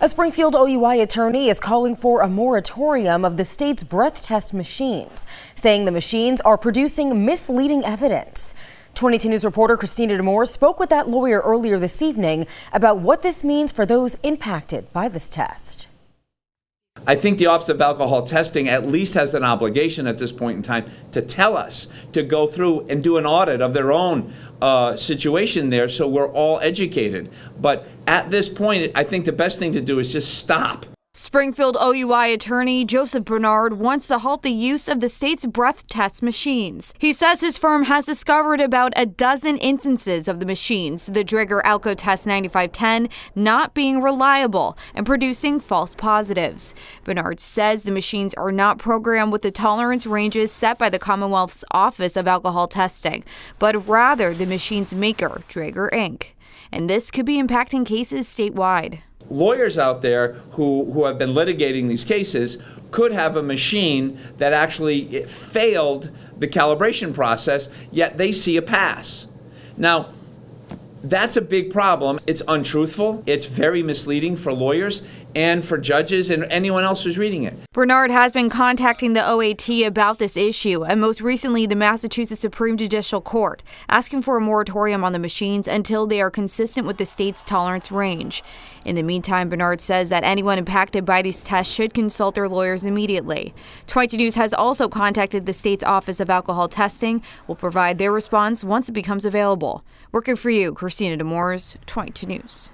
A Springfield OUI attorney is calling for a moratorium of the state's breath test machines, saying the machines are producing misleading evidence. 22 News reporter Christina Demore spoke with that lawyer earlier this evening about what this means for those impacted by this test. I think the Office of Alcohol Testing at least has an obligation at this point in time to tell us, to go through and do an audit of their own situation there so we're all educated. But at this point, I think the best thing to do is just stop. Springfield OUI attorney Joseph Bernard wants to halt the use of the state's breath test machines. He says his firm has discovered about a dozen instances of the machines, the Draeger Alcotest 9510, not being reliable and producing false positives. Bernard says the machines are not programmed with the tolerance ranges set by the Commonwealth's Office of Alcohol Testing, but rather the machine's maker, Draeger Inc. And this could be impacting cases statewide. Lawyers out there who have been litigating these cases could have a machine that actually failed the calibration process, yet they see a pass. Now, that's a big problem. It's untruthful. It's very misleading for lawyers and for judges and anyone else who's reading it. Bernard has been contacting the OAT about this issue, and most recently the Massachusetts Supreme Judicial Court, asking for a moratorium on the machines until they are consistent with the state's tolerance range. In the meantime, Bernard says that anyone impacted by these tests should consult their lawyers immediately. 22 News has also contacted the state's Office of Alcohol Testing. Will provide their response once it becomes available. Working for you, Christina Demore, 22 News.